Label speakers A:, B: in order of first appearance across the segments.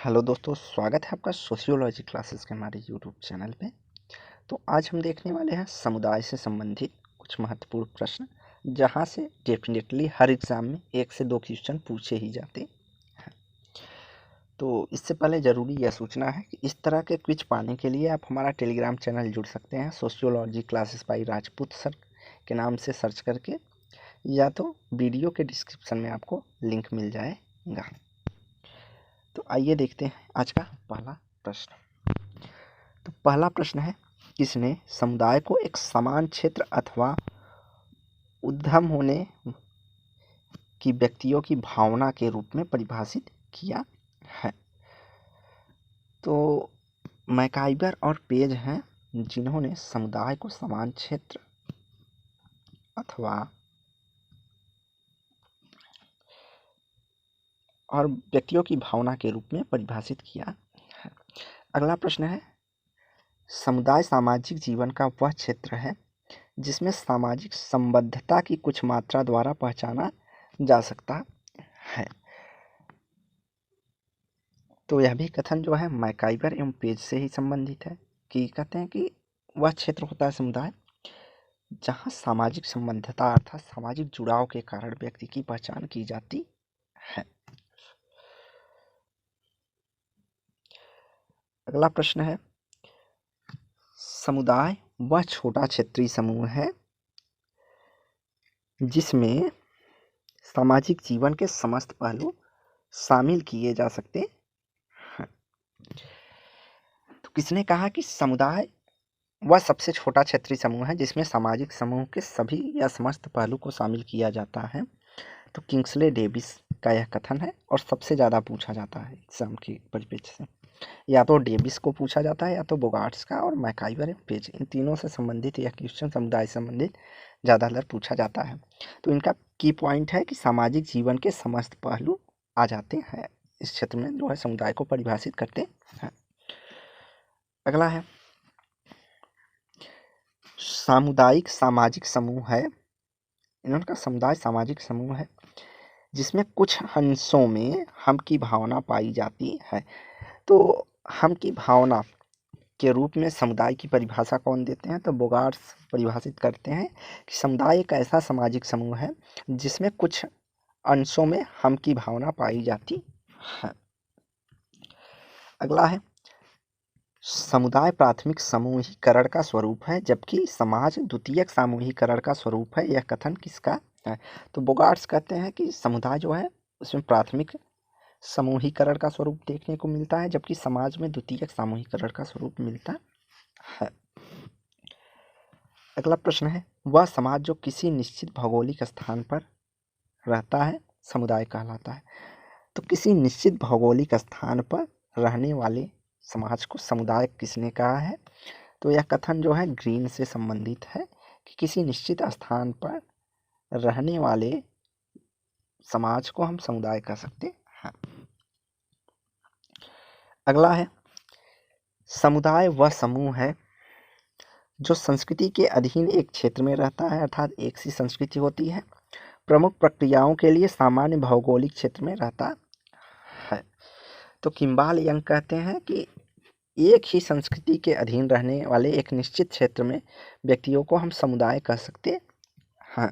A: Hello दोस्तों, स्वागत है आपका सोशियोलॉजी क्लासेस के हमारे यूट्यूब चैनल पे। तो आज हम देखने वाले हैं समुदाय से संबंधित कुछ महत्वपूर्ण प्रश्न, जहां से डेफिनेटली हर एग्ज़ाम में 1 से 2 क्वेश्चन पूछे ही जाते हैं। तो इससे पहले ज़रूरी यह सूचना है कि इस तरह के क्विज पाने के लिए आप हमारा टेलीग्राम चैनल जुड़ सकते हैं, sociology classes by Rajput sir के नाम से सर्च करके, या तो वीडियो के डिस्क्रिप्शन में आपको लिंक मिल जाएगा। तो आइए देखते हैं आज का पहला प्रश्न। तो पहला प्रश्न है, किसने समुदाय को एक समान क्षेत्र अथवा उद्यम होने की व्यक्तियों की भावना के रूप में परिभाषित किया है? तो मैकाइबर और पेज हैं जिन्होंने समुदाय को समान क्षेत्र अथवा और व्यक्तियों की भावना के रूप में परिभाषित किया है। अगला प्रश्न है, समुदाय सामाजिक जीवन का वह क्षेत्र है जिसमें सामाजिक संबद्धता की कुछ मात्रा द्वारा पहचाना जा सकता है। तो यह भी कथन जो है मैकाइबर एवं पेज से ही संबंधित है, कि कहते हैं कि वह क्षेत्र होता है समुदाय जहां सामाजिक संबद्धता अर्थात सामाजिक जुड़ाव के कारण व्यक्ति की पहचान की जाती है। अगला प्रश्न है, समुदाय वह छोटा क्षेत्रीय समूह है जिसमें सामाजिक जीवन के समस्त पहलू शामिल किए जा सकते हैं। तो किसने कहा कि समुदाय वह सबसे छोटा क्षेत्रीय समूह है जिसमें सामाजिक समूह के सभी या समस्त पहलू को शामिल किया जाता है? तो किंग्सले डेविस का यह कथन है और सबसे ज़्यादा पूछा जाता है एग्जाम के परिप्रेक्ष्य से। या तो डेविस को पूछा जाता है, या तो बोगार्ट्स का, और मैकाइबर या पेज, इन तीनों से संबंधित यह क्वेश्चन समुदाय से संबंधित ज़्यादातर पूछा जाता है। तो इनका की पॉइंट है कि सामाजिक जीवन के समस्त पहलू आ जाते हैं इस क्षेत्र में, जो है समुदाय को परिभाषित करते हैं। अगला है, सामुदायिक सामाजिक समूह है, इनका समुदाय सामाजिक समूह है जिसमें कुछ अंशों में हम की भावना पाई जाती है। तो हम की भावना के रूप में समुदाय की परिभाषा कौन देते हैं? तो बोगार्ट्स परिभाषित करते हैं कि समुदाय एक ऐसा सामाजिक समूह है जिसमें कुछ अंशों में हम की भावना पाई जाती है। अगला है, समुदाय प्राथमिक समूहीकरण का स्वरूप है जबकि समाज द्वितीयक सामूहिकरण का स्वरूप है। यह कथन किसका है? तो बोगार्ट्स कहते हैं कि समुदाय जो है उसमें प्राथमिक समूहीकरण का स्वरूप देखने को मिलता है, जबकि समाज में द्वितीयक सामूहिकरण का स्वरूप मिलता है। अगला प्रश्न है, वह समाज जो किसी निश्चित भौगोलिक स्थान पर रहता है समुदाय कहलाता है। तो किसी निश्चित भौगोलिक स्थान पर रहने वाले समाज को समुदाय किसने कहा है? तो यह कथन जो है ग्रीन से संबंधित है कि किसी निश्चित स्थान पर रहने वाले समाज को हम समुदाय कह सकते हैं। अगला है, समुदाय वह समूह है जो संस्कृति के अधीन एक क्षेत्र में रहता है, अर्थात एक सी संस्कृति होती है, प्रमुख प्रक्रियाओं के लिए सामान्य भौगोलिक क्षेत्र में रहता है। तो किम्बाल यंग कहते हैं कि एक ही संस्कृति के अधीन रहने वाले एक निश्चित क्षेत्र में व्यक्तियों को हम समुदाय कह सकते हैं।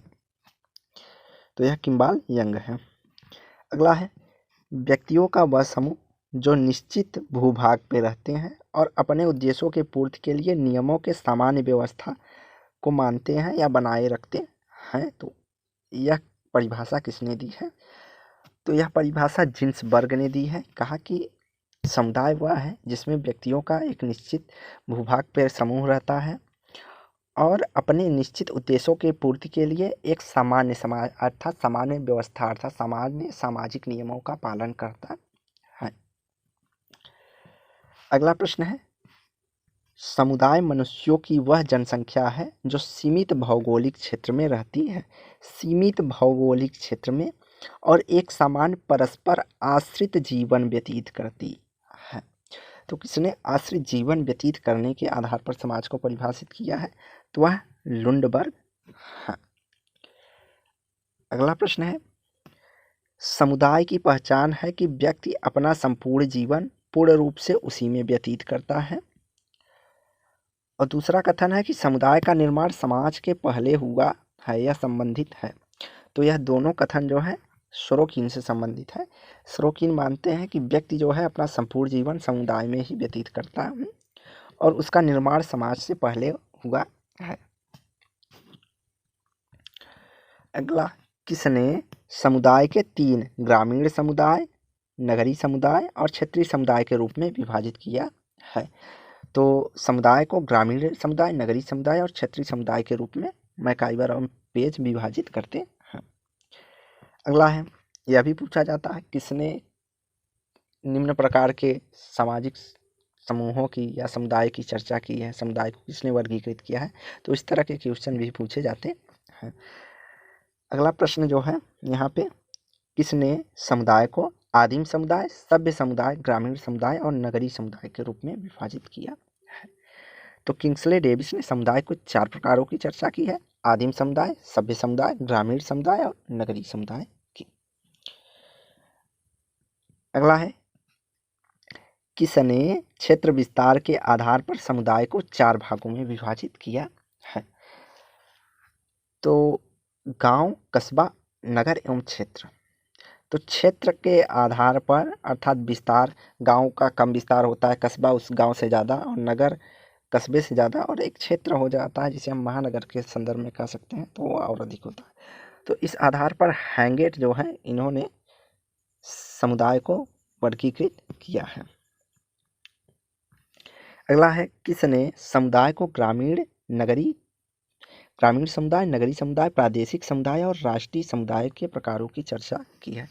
A: तो यह किम्बाल यंग है। अगला है, व्यक्तियों का वह समूह जो निश्चित भूभाग पे रहते हैं और अपने उद्देश्यों के पूर्ति के लिए नियमों के सामान्य व्यवस्था को मानते हैं या बनाए रखते हैं। तो यह परिभाषा किसने दी है? तो यह परिभाषा जिन्सबर्ग ने दी है। कहा कि समुदाय वह है जिसमें व्यक्तियों का एक निश्चित भूभाग पर समूह रहता है और अपने निश्चित उद्देश्यों के पूर्ति के लिए एक सामान्य समाज अर्थात सामान्य व्यवस्था अर्थात सामान्य सामाजिक नियमों का पालन करता है। अगला प्रश्न है, समुदाय मनुष्यों की वह जनसंख्या है जो सीमित भौगोलिक क्षेत्र में रहती है, सीमित भौगोलिक क्षेत्र में, और एक समान परस्पर आश्रित जीवन व्यतीत करती है। तो किसने आश्रित जीवन व्यतीत करने के आधार पर समाज को परिभाषित किया है? तो वह लुंडबर्ग है। अगला प्रश्न है, समुदाय की पहचान है कि व्यक्ति अपना संपूर्ण जीवन पूर्ण रूप से उसी में व्यतीत करता है। और दूसरा कथन है कि समुदाय का निर्माण समाज के पहले हुआ है या संबंधित है। तो यह दोनों कथन जो है सोरोकिन से संबंधित है। सोरोकिन मानते हैं कि व्यक्ति जो है अपना संपूर्ण जीवन समुदाय में ही व्यतीत करता है और उसका निर्माण समाज से पहले हुआ है। अगला, किसने समुदाय के 3 ग्रामीण समुदाय, नगरीय समुदाय और क्षेत्रीय समुदाय के रूप में विभाजित किया है? तो समुदाय को ग्रामीण समुदाय, नगरीय समुदाय और क्षेत्रीय समुदाय के रूप में मैकाइवर और पेज विभाजित करते हैं। अगला है, यह भी पूछा जाता है किसने निम्न प्रकार के सामाजिक समूहों की या समुदाय की चर्चा की है, समुदाय को किसने वर्गीकृत किया है। तो इस तरह के क्वेश्चन भी पूछे जाते हैं। अगला प्रश्न जो है यहाँ पे, किसने समुदाय को आदिम समुदाय, सभ्य समुदाय, ग्रामीण समुदाय और नगरीय समुदाय के रूप में विभाजित किया है? तो किंग्सले डेविस ने समुदाय को 4 प्रकारों की चर्चा की है: आदिम समुदाय, सभ्य समुदाय, ग्रामीण समुदाय और नगरीय समुदाय की। अगला है, किसने क्षेत्र विस्तार के आधार पर समुदाय को 4 भागों में विभाजित किया है? तो गांव, कस्बा, नगर एवं क्षेत्र। तो क्षेत्र के आधार पर अर्थात विस्तार, गांव का कम विस्तार होता है, कस्बा उस गांव से ज़्यादा और नगर कस्बे से ज़्यादा, और एक क्षेत्र हो जाता है जिसे हम महानगर के संदर्भ में कह सकते हैं, तो वो और अधिक होता है। तो इस आधार पर हैंगेट जो है इन्होंने समुदाय को वर्गीकृत किया है। अगला है, किसने समुदाय को ग्रामीण समुदाय, नगरीय समुदाय, प्रादेशिक समुदाय और राष्ट्रीय समुदाय के प्रकारों की चर्चा की है?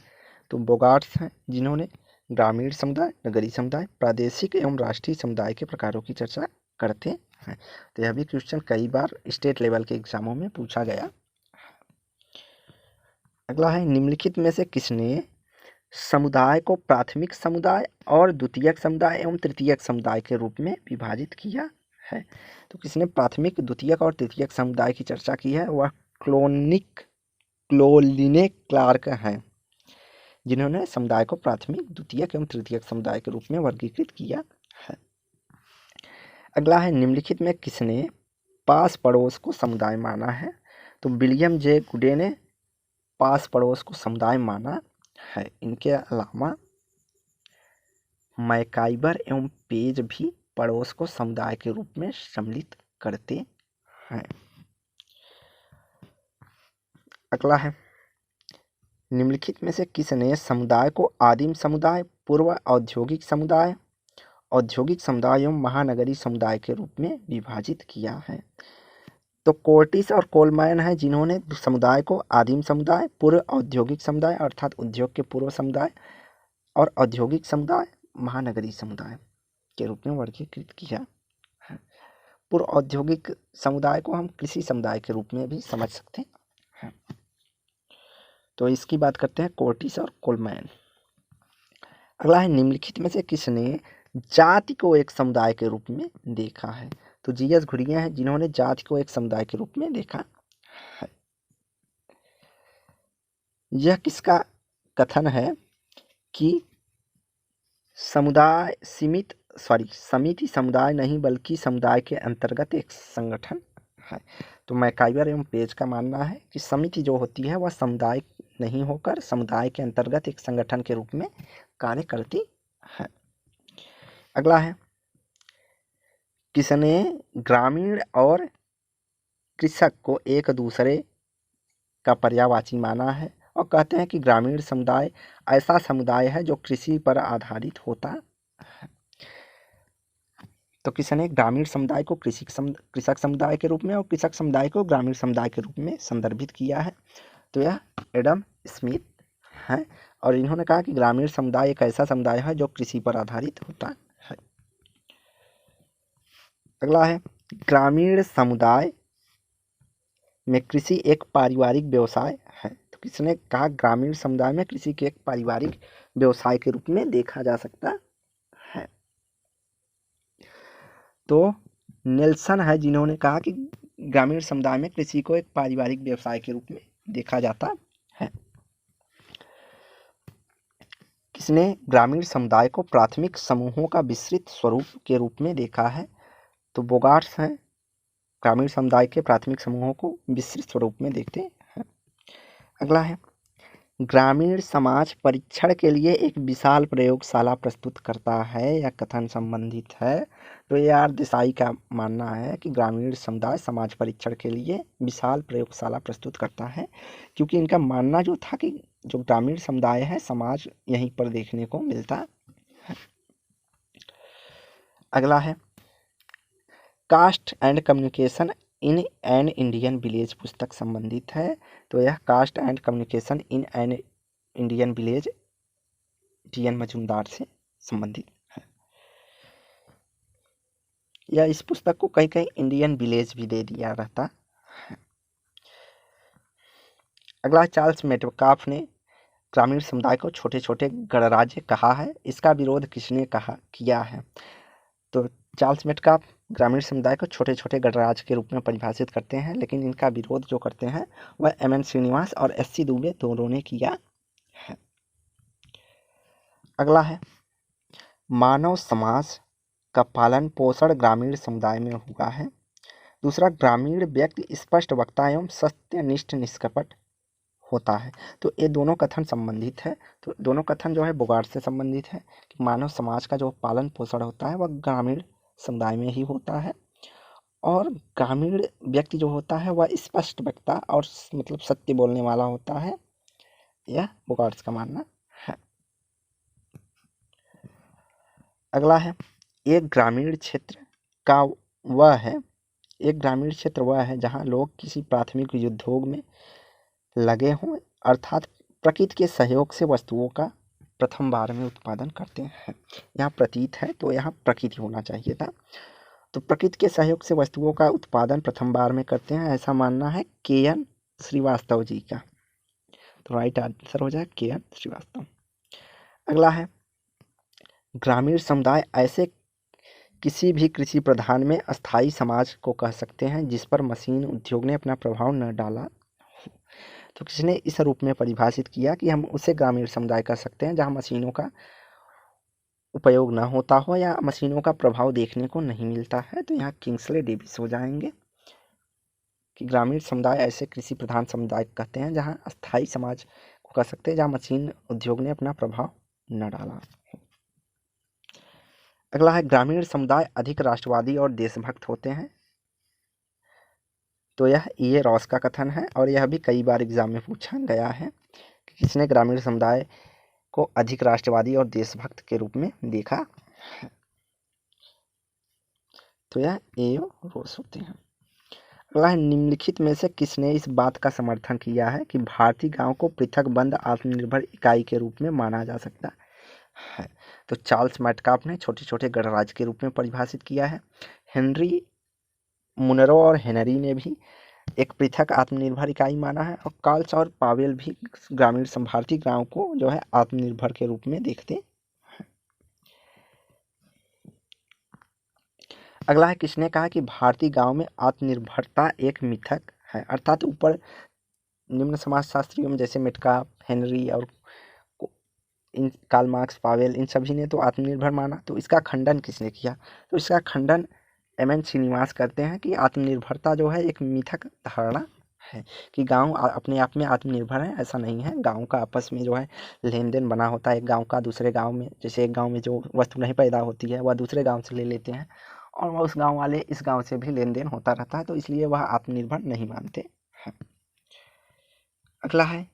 A: तो बोगार्ट्स हैं जिन्होंने ग्रामीण समुदाय, नगरीय समुदाय, प्रादेशिक एवं राष्ट्रीय समुदाय के प्रकारों की चर्चा करते हैं। तो यह भी क्वेश्चन कई बार स्टेट लेवल के एग्जामों में पूछा गया। अगला है, निम्नलिखित में से किसने समुदाय को प्राथमिक समुदाय और द्वितीयक समुदाय एवं तृतीयक समुदाय के रूप में विभाजित किया है? तो किसने प्राथमिक, द्वितीयक और तृतीयक समुदाय की चर्चा की है? वह क्लोलिने क्लार्क हैं जिन्होंने समुदाय को प्राथमिक, द्वितीयक एवं तृतीयक समुदाय के रूप में वर्गीकृत किया है। अगला है, निम्नलिखित में किसने पास पड़ोस को समुदाय माना है? तो विलियम जे गुडे ने पास पड़ोस को समुदाय माना है। इनके अलावा मैकाइवर एवं पेज भी पड़ोस को समुदाय के रूप में सम्मिलित करते हैं। अगला है, निम्नलिखित में से किसने समुदाय को आदिम समुदाय, पूर्व औद्योगिक समुदाय, औद्योगिक समुदाय एवं महानगरीय समुदाय के रूप में विभाजित किया है? तो कोर्टिस और कोलमैन है जिन्होंने समुदाय को आदिम समुदाय, पूर्व औद्योगिक समुदाय अर्थात उद्योग के पूर्व समुदाय और औद्योगिक समुदाय, महानगरीय समुदाय के रूप में वर्गीकृत किया है। पूर्व औद्योगिक समुदाय को हम कृषि समुदाय के रूप में भी समझ सकते हैं। तो इसकी बात करते हैं कोर्टिस और कोलमैन। अगला है, निम्नलिखित में से किसने जाति को एक समुदाय के रूप में देखा है? तो जीएस घुरिया हैं जिन्होंने जाति को एक समुदाय के रूप में देखा है। यह किसका कथन है कि समिति समुदाय नहीं बल्कि समुदाय के अंतर्गत एक संगठन है? तो मैकाइवर एवं पेज का मानना है कि समिति जो होती है वह समुदाय नहीं होकर समुदाय के अंतर्गत एक संगठन के रूप में कार्य करती है। अगला है, किसने ग्रामीण और कृषक को एक दूसरे का पर्यायवाची माना है और कहते हैं कि ग्रामीण समुदाय ऐसा समुदाय है जो कृषि पर आधारित होता है? तो किसने ग्रामीण समुदाय को कृषक समुदाय के रूप में और कृषक समुदाय को ग्रामीण समुदाय के रूप में संदर्भित किया है? तो यह एडम स्मिथ है और इन्होंने कहा कि ग्रामीण समुदाय एक ऐसा समुदाय है जो कृषि पर आधारित होता है। अगला है, ग्रामीण समुदाय में कृषि एक पारिवारिक व्यवसाय है? तो किसने कहा ग्रामीण समुदाय में कृषि के एक पारिवारिक व्यवसाय के रूप में देखा जा सकता है? तो नेल्सन है जिन्होंने कहा कि ग्रामीण समुदाय में कृषि को एक पारिवारिक व्यवसाय के रूप में देखा जाता है। किसने ग्रामीण समुदाय को प्राथमिक समूहों का विस्तृत स्वरूप के रूप में देखा है? तो बोगार्ट्स हैं, ग्रामीण समुदाय के प्राथमिक समूहों को विस्तृत स्वरूप में देखते हैं। अगला है, ग्रामीण समाज परीक्षण के लिए एक विशाल प्रयोगशाला प्रस्तुत करता है, यह कथन संबंधित है। तो यार देसाई का मानना है कि ग्रामीण समुदाय समाज परीक्षण के लिए विशाल प्रयोगशाला प्रस्तुत करता है, क्योंकि इनका मानना जो था कि जो ग्रामीण समुदाय है समाज यहीं पर देखने को मिलता है। अगला है, caste and communication in an Indian village पुस्तक संबंधित है। तो यह caste and communication in an Indian village T N. Majumdar से संबंधित है। या इस पुस्तक को कहीं कहीं इंडियन विलेज भी दे दिया रहता है। अगला, चार्ल्स मेटकाफ ने ग्रामीण समुदाय को छोटे छोटे गणराज्य कहा है, इसका विरोध किसने किया है? तो चार्ल्स मेटकाफ ग्रामीण समुदाय को छोटे छोटे गणराज्य के रूप में परिभाषित करते हैं, लेकिन इनका विरोध जो करते हैं वह एम.एन. श्रीनिवास और एस.सी. दुबे दोनों ने किया है। अगला है, मानव समाज का पालन पोषण ग्रामीण समुदाय में हुआ है। दूसरा, ग्रामीण व्यक्ति स्पष्ट वक्ता एवं सत्यनिष्ठ निष्कपट होता है। तो ये दोनों कथन संबंधित है। तो दोनों कथन जो है बोगार्ट से संबंधित है कि मानव समाज का जो पालन पोषण होता है वह ग्रामीण समुदाय में ही होता है, और ग्रामीण व्यक्ति जो होता है वह स्पष्ट वक्ता और मतलब सत्य बोलने वाला होता है, यह बोगार्ट्स का मानना है। अगला है, एक ग्रामीण क्षेत्र वह है जहाँ लोग किसी प्राथमिक उद्योग में लगे हों, अर्थात प्रकृति के सहयोग से वस्तुओं का प्रथम बार में उत्पादन करते हैं। यहाँ प्रतीत है तो यहाँ प्रकृति होना चाहिए था। तो प्रकृति के सहयोग से वस्तुओं का उत्पादन प्रथम बार में करते हैं, ऐसा मानना है के.एन. श्रीवास्तव जी का। तो राइट आंसर हो जाए के.एन. श्रीवास्तव। अगला है, ग्रामीण समुदाय ऐसे किसी भी कृषि प्रधान में अस्थायी समाज को कह सकते हैं जिस पर मशीन उद्योग ने अपना प्रभाव न डाला। तो किसने इस रूप में परिभाषित किया कि हम उसे ग्रामीण समुदाय कह सकते हैं जहां मशीनों का उपयोग ना होता हो या मशीनों का प्रभाव देखने को नहीं मिलता है। तो यहाँ किंग्सले डेविस हो जाएंगे कि ग्रामीण समुदाय ऐसे कृषि प्रधान समुदाय कहते हैं जहां अस्थायी समाज को कह सकते हैं जहां मशीन उद्योग ने अपना प्रभाव न डाला। अगला है, ग्रामीण समुदाय अधिक राष्ट्रवादी और देशभक्त होते हैं। तो यह ए. रॉस का कथन है और यह भी कई बार एग्जाम में पूछा गया है कि किसने ग्रामीण समुदाय को अधिक राष्ट्रवादी और देशभक्त के रूप में देखा। तो यह ए. रॉस होते हैं। अगला है, निम्नलिखित में से किसने इस बात का समर्थन किया है कि भारतीय गांव को पृथक बंद आत्मनिर्भर इकाई के रूप में माना जा सकता है? तो चार्ल्स मेटकाफ ने छोटे छोटे गणराज्य के रूप में परिभाषित किया है। हेनरी मुनरो और हेनरी ने भी एक पृथक आत्मनिर्भर इकाई माना है, और कार्ल्स और पावेल भी ग्रामीण भारतीय गांव को जो है आत्मनिर्भर के रूप में देखते हैं। अगला है, किसने कहा कि भारतीय गांव में आत्मनिर्भरता एक मिथक है? अर्थात ऊपर निम्न समाजशास्त्रियों में जैसे मेटकाफ, हेनरी और इन कार्ल मार्क्स, पावेल, इन सभी ने तो आत्मनिर्भर माना, तो इसका खंडन किसने किया? तो इसका खंडन एम.एन. श्रीनिवास करते हैं कि आत्मनिर्भरता जो है एक मिथक धारणा है कि गांव अपने आप में आत्मनिर्भर है, ऐसा नहीं है। गांव का आपस में जो है लेन देन बना होता है। एक गांव का दूसरे गांव में, जैसे एक गांव में जो वस्तु नहीं पैदा होती है वह दूसरे गांव से ले लेते हैं, और वह उस गांव वाले इस गांव से भी लेन देन होता रहता है, तो इसलिए वह आत्मनिर्भर नहीं मानते हैं। अगला है,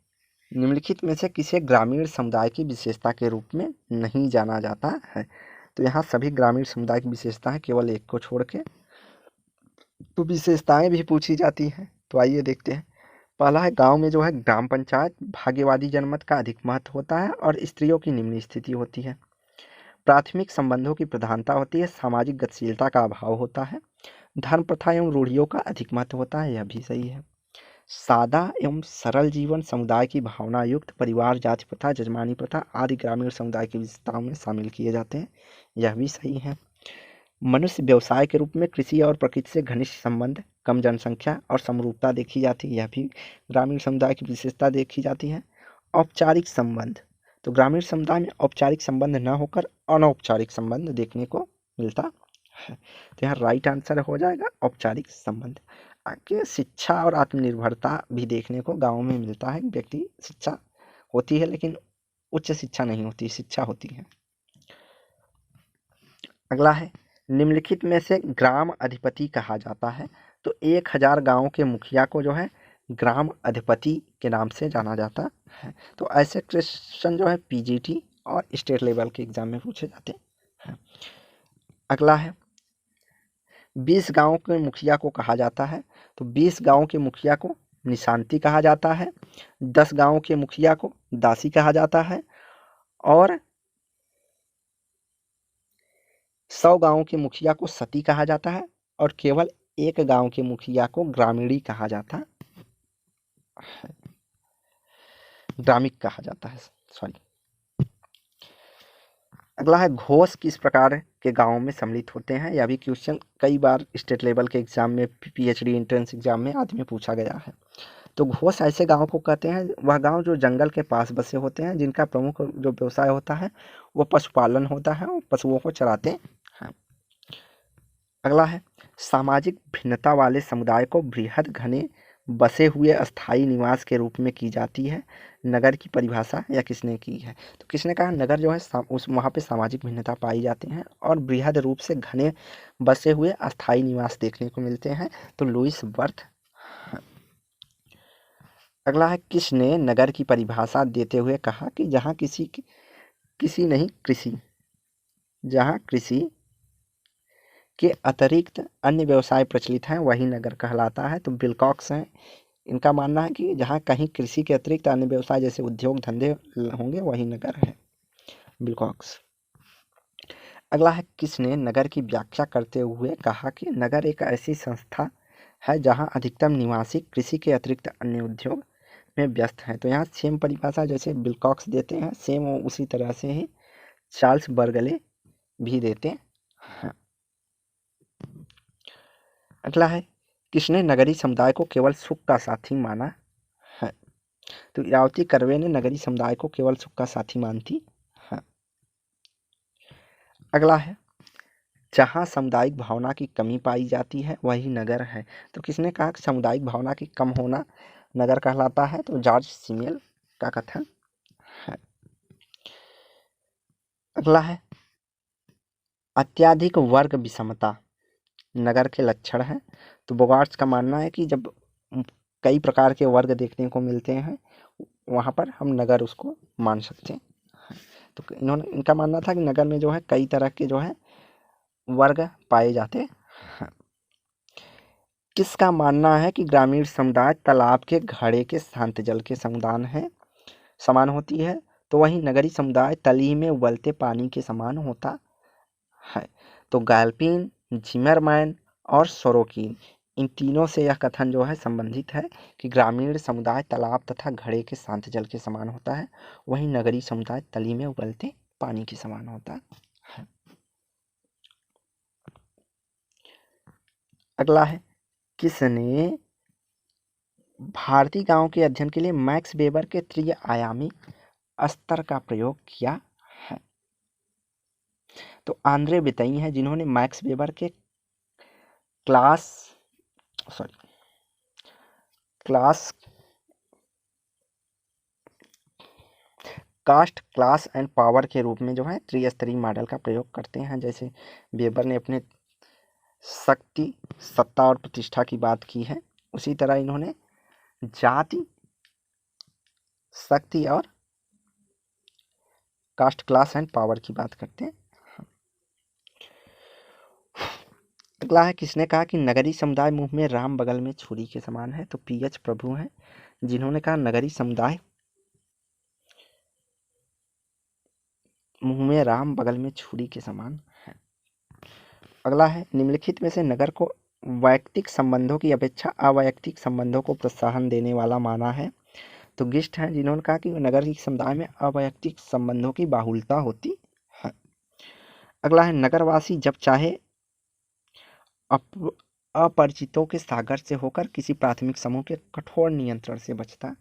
A: निम्नलिखित में से किसे ग्रामीण समुदाय की विशेषता के रूप में नहीं जाना जाता है? तो यहाँ सभी ग्रामीण समुदाय की विशेषता है, केवल एक को छोड़ के। तो विशेषताएं भी पूछी जाती हैं, तो आइए देखते हैं। पहला है, गांव में जो है ग्राम पंचायत, भाग्यवादी जनमत का अधिक महत्व होता है और स्त्रियों की निम्न स्थिति होती है। प्राथमिक संबंधों की प्रधानता होती है, सामाजिक गतिशीलता का अभाव होता है, धर्म प्रथा एवं रूढ़ियों का अधिक महत्व होता है, यह भी सही है। सादा एवं सरल जीवन, समुदाय की भावना युक्त परिवार, जाति प्रथा, जजमानी प्रथा आदि ग्रामीण समुदाय की विशेषताओं में शामिल किए जाते हैं, यह भी सही है। मनुष्य व्यवसाय के रूप में कृषि और प्रकृति से घनिष्ठ संबंध, कम जनसंख्या और समरूपता देखी जाती है, यह भी ग्रामीण समुदाय की विशेषता देखी जाती है। औपचारिक संबंध, तो ग्रामीण समुदाय में औपचारिक संबंध न होकर अनौपचारिक संबंध देखने को मिलता है। तो यहाँ राइट आंसर हो जाएगा औपचारिक संबंध। आगे शिक्षा और आत्मनिर्भरता भी देखने को गाँव में मिलता है। व्यक्ति शिक्षा होती है लेकिन उच्च शिक्षा नहीं होती, शिक्षा होती है। अगला है निम्नलिखित में से ग्राम अधिपति कहा जाता है। तो 1000 गाँव के मुखिया को जो है ग्राम अधिपति के नाम से जाना जाता है। तो ऐसे क्वेश्चन जो है पीजीटी और स्टेट लेवल के एग्जाम में पूछे जाते हैं। अगला है 20 गाँव के मुखिया को कहा जाता है। तो 20 गाँव के मुखिया को निशांती कहा जाता है, 10 गाँव के मुखिया को दासी कहा जाता है और 100 गाँव के मुखिया को सती कहा जाता है और केवल 1 गाँव के मुखिया को ग्रामीणी कहा जाता है, ग्रामिक कहा जाता है, सॉरी। अगला है घोष किस प्रकार के गाँव में सम्मिलित होते हैं। यह भी क्वेश्चन कई बार स्टेट लेवल के एग्जाम में, पीएचडी एंट्रेंस एग्जाम में आदि में पूछा गया है। तो घोष ऐसे गाँव को कहते हैं, वह गाँव जो जंगल के पास बसे होते हैं, जिनका प्रमुख जो व्यवसाय होता है वो पशुपालन होता है और पशुओं को चराते हैं। अगला है सामाजिक भिन्नता वाले समुदाय को बृहद घने बसे हुए अस्थायी निवास के रूप में की जाती है। नगर की परिभाषा या किसने की है। तो किसने कहा नगर जो है उस वहाँ पे सामाजिक भिन्नता पाई जाती हैं और बृहद रूप से घने बसे हुए अस्थायी निवास देखने को मिलते हैं। तो लुईस वर्थ। अगला है किसने नगर की परिभाषा देते हुए कहा कि जहाँ कृषि के अतिरिक्त अन्य व्यवसाय प्रचलित हैं वही नगर कहलाता है। तो विल्कॉक्स हैं, इनका मानना है कि जहाँ कहीं कृषि के अतिरिक्त अन्य व्यवसाय जैसे उद्योग धंधे होंगे वही नगर है, विल्कॉक्स। अगला है किसने नगर की व्याख्या करते हुए कहा कि नगर एक ऐसी संस्था है जहाँ अधिकतम निवासी कृषि के अतिरिक्त अन्य उद्योग में व्यस्त हैं। तो यहाँ सेम परिभाषा जैसे विल्कॉक्स देते हैं, सेम उसी तरह से ही चार्ल्स बर्गले भी देते हैं। अगला है किसने नगरीय समुदाय को केवल सुख का साथी माना है। तो इरावती कर्वे ने नगरीय समुदाय को केवल सुख का साथी मानती है। अगला है जहाँ सामुदायिक भावना की कमी पाई जाती है वही नगर है। तो किसने कहा कि सामुदायिक भावना की कम होना नगर कहलाता है। तो जॉर्ज सिमेल का कथन है। अगला है अत्यधिक वर्ग विषमता नगर के लक्षण है। तो बोगार्ट्स का मानना है कि जब कई प्रकार के वर्ग देखने को मिलते हैं वहाँ पर हम नगर उसको मान सकते हैं। तो इनका मानना था कि नगर में जो है कई तरह के जो है वर्ग पाए जाते हैं। किसका मानना है कि ग्रामीण समुदाय तालाब के घड़े के शांत जल के समान होती है। तो वहीं नगरीय समुदाय तली में उबलते पानी के समान होता है। तो गैल्पिन, जिमरमैन और सोरोकिन, इन तीनों से यह कथन जो है संबंधित है कि ग्रामीण समुदाय तालाब तथा घड़े के शांत जल के समान होता है, वहीं नगरीय समुदाय तली में उबलते पानी के समान होता है। अगला है किसने भारतीय गांव के अध्ययन के लिए मैक्स वेबर के त्रि-आयामी स्तर का प्रयोग किया है। तो आंद्रे बितई हैं जिन्होंने मैक्स वेबर के कास्ट, क्लास एंड पावर के रूप में जो है त्रिस्तरीय मॉडल का प्रयोग करते हैं। जैसे वेबर ने अपने शक्ति, सत्ता और प्रतिष्ठा की बात की है, उसी तरह इन्होंने जाति, शक्ति और कास्ट, क्लास एंड पावर की बात करते हैं। अगला है किसने कहा कि नगरीय समुदाय मुंह में राम बगल में छुरी के समान है। तो पीएच प्रभु हैं जिन्होंने कहा नगरीय समुदाय मुंह में राम बगल में छुरी के समान है। अगला है निम्नलिखित में से नगर को वैयक्तिक संबंधों की अपेक्षा अवैयक्तिक संबंधों को प्रोत्साहन देने वाला माना है। तो गिस्ट हैं जिन्होंने कहा कि नगरीय समुदाय में अवैयक्तिक संबंधों की बाहुलता होती है। अगला है नगरवासी जब चाहे अपरिचितों के सागर से होकर किसी प्राथमिक समूह के कठोर नियंत्रण से बचता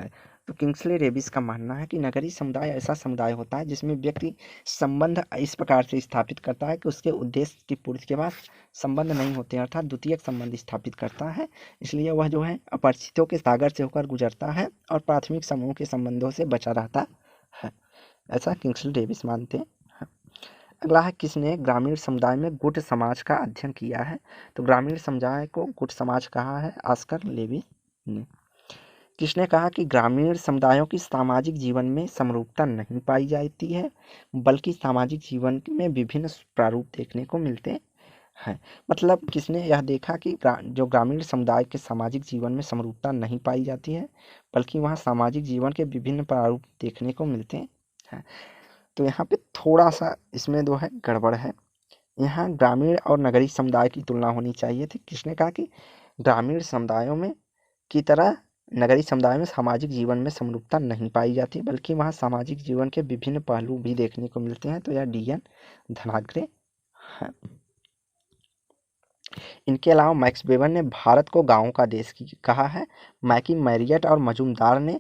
A: है। तो किंग्सले डेविस का मानना है कि नगरीय समुदाय ऐसा समुदाय होता है जिसमें व्यक्ति संबंध इस प्रकार से स्थापित करता है कि उसके उद्देश्य की पूर्ति के बाद संबंध नहीं होते, अर्थात द्वितीयक संबंध स्थापित करता है। इसलिए वह जो है अपरिचितों के सागर से होकर गुजरता है और प्राथमिक समूह के संबंधों से बचा रहता है, ऐसा किंग्सले डेविस मानते हैं। अगला है, किसने ग्रामीण समुदाय में गुट समाज का अध्ययन किया है? तो ग्रामीण समुदाय को गुट समाज कहा है ऑस्कर लेविस ने। किसने कहा कि ग्रामीण समुदायों की सामाजिक जीवन में समरूपता नहीं पाई जाती है, बल्कि सामाजिक जीवन में विभिन्न प्रारूप देखने को मिलते हैं। मतलब किसने यह देखा कि जो ग्रामीण समुदाय के सामाजिक जीवन में समरूपता नहीं पाई जाती है, बल्कि वहाँ सामाजिक जीवन के विभिन्न प्रारूप देखने को मिलते हैं। तो यहाँ पे थोड़ा सा इसमें जो है गड़बड़ है। यहाँ ग्रामीण और नगरीय समुदाय की तुलना होनी चाहिए थी। किसने कहा कि ग्रामीण समुदायों में की तरह नगरीय समुदाय में सामाजिक जीवन में समरूपता नहीं पाई जाती, बल्कि वहाँ सामाजिक जीवन के विभिन्न पहलू भी देखने को मिलते हैं। तो यह DN धनाग्रे है। इनके अलावा मैक्स वेबर ने भारत को गांवों का देश कहा है। मैकी मैरियट और मजूमदार ने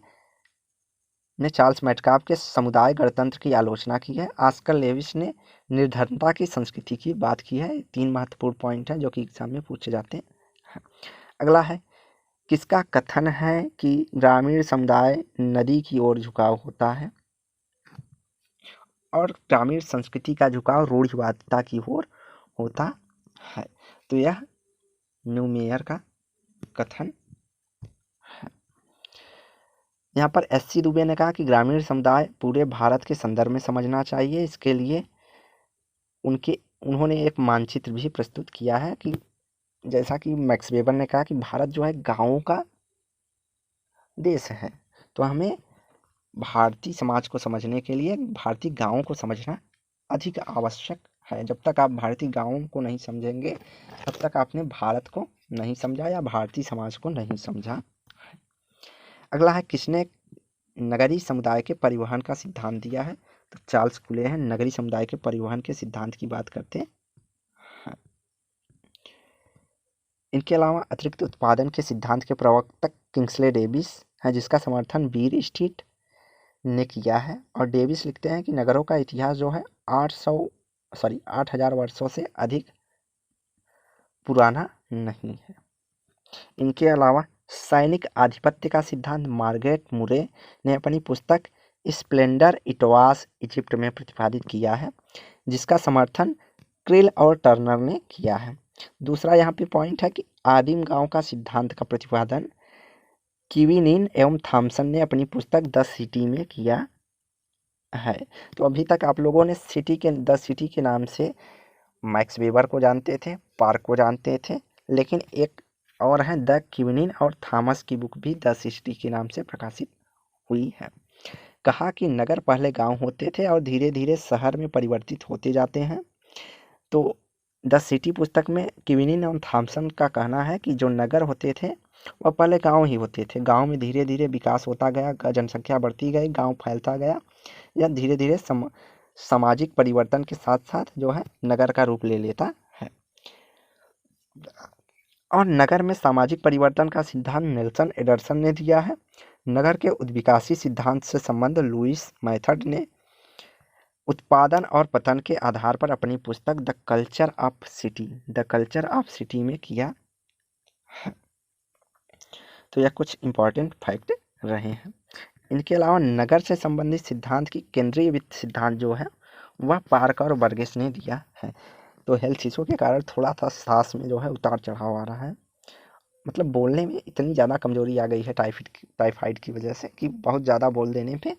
A: चार्ल्स मेटकाफ के समुदाय गणतंत्र की आलोचना की है। ऑस्कर लेविस ने निर्धनता की संस्कृति की बात की है। 3 महत्वपूर्ण पॉइंट हैं जो कि एग्जाम में पूछे जाते हैं। अगला है, किसका कथन है कि ग्रामीण समुदाय नदी की ओर झुकाव होता है और ग्रामीण संस्कृति का झुकाव रूढ़िवादिता की ओर होता है? तो यह न्यूमेयर का कथन है। यहाँ पर SC दुबे ने कहा कि ग्रामीण समुदाय पूरे भारत के संदर्भ में समझना चाहिए। इसके लिए उन्होंने एक मानचित्र भी प्रस्तुत किया है कि जैसा कि मैक्स वेबर ने कहा कि भारत जो है गांवों का देश है, तो हमें भारतीय समाज को समझने के लिए भारतीय गांवों को समझना अधिक आवश्यक है। जब तक आप भारतीय गांवों को नहीं समझेंगे, तब तक आपने भारत को नहीं समझा या भारतीय समाज को नहीं समझा। अगला है, किसने नगरीय समुदाय के परिवहन का सिद्धांत दिया है? तो चार्ल्स कुले हैं। नगरीय समुदाय के परिवहन के सिद्धांत की बात करते हैं। इनके अलावा अतिरिक्त उत्पादन के सिद्धांत के प्रवर्तक किंग्सले डेविस है, जिसका समर्थन बीर स्ट्रीट ने किया है। और डेविस लिखते हैं कि नगरों का इतिहास जो है 8,000 वर्षों से अधिक पुराना नहीं है। इनके अलावा सैनिक आधिपत्य का सिद्धांत मार्गरेट मुरे ने अपनी पुस्तक स्प्लेंडर इट वाज इजिप्ट में प्रतिपादित किया है, जिसका समर्थन क्रिल और टर्नर ने किया है। दूसरा यहाँ पे पॉइंट है कि आदिम गांव का सिद्धांत का प्रतिपादन किविनिन एवं थॉमसन ने अपनी पुस्तक द सिटी में किया है। तो अभी तक आप लोगों ने द सिटी के नाम से मैक्स वेबर को जानते थे, पार्क को जानते थे, लेकिन एक और है द किविनिन और थॉमस की बुक भी द सिटी के नाम से प्रकाशित हुई है। कहा कि नगर पहले गांव होते थे और धीरे धीरे शहर में परिवर्तित होते जाते हैं। तो द सिटी पुस्तक में किविनिन और थॉमसन का कहना है कि जो नगर होते थे वह पहले गांव ही होते थे। गांव में धीरे धीरे विकास होता गया, जनसंख्या बढ़ती गई, गांव फैलता गया, या धीरे धीरे सामाजिक परिवर्तन के साथ साथ जो है नगर का रूप ले लेता है। और नगर में सामाजिक परिवर्तन का सिद्धांत नेल्सन एडरसन ने दिया है। नगर के उद्विकासी सिद्धांत से संबंध लुइस मैथड ने उत्पादन और पतन के आधार पर अपनी पुस्तक द कल्चर ऑफ सिटी में किया है। तो यह कुछ इंपॉर्टेंट फैक्ट रहे हैं। इनके अलावा नगर से संबंधित सिद्धांत की केंद्रीय वित्त सिद्धांत जो है वह पार्क और बर्गेस ने दिया है। तो हेल्थ इशू के कारण थोड़ा सा सांस में जो है उतार चढ़ाव आ रहा है, मतलब बोलने में इतनी ज़्यादा कमजोरी आ गई है टाइफाइड की वजह से कि बहुत ज़्यादा बोल देने पे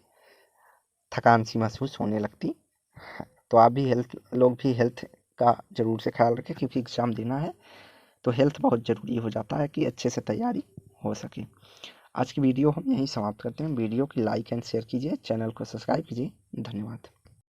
A: थकान सी महसूस होने लगती है। तो आप भी लोग भी हेल्थ का ज़रूर से ख्याल रखें, क्योंकि एग्ज़ाम देना है तो हेल्थ बहुत ज़रूरी हो जाता है कि अच्छे से तैयारी हो सके। आज की वीडियो हम यहीं समाप्त करते हैं। वीडियो की लाइक एंड शेयर कीजिए, चैनल को सब्सक्राइब कीजिए। धन्यवाद।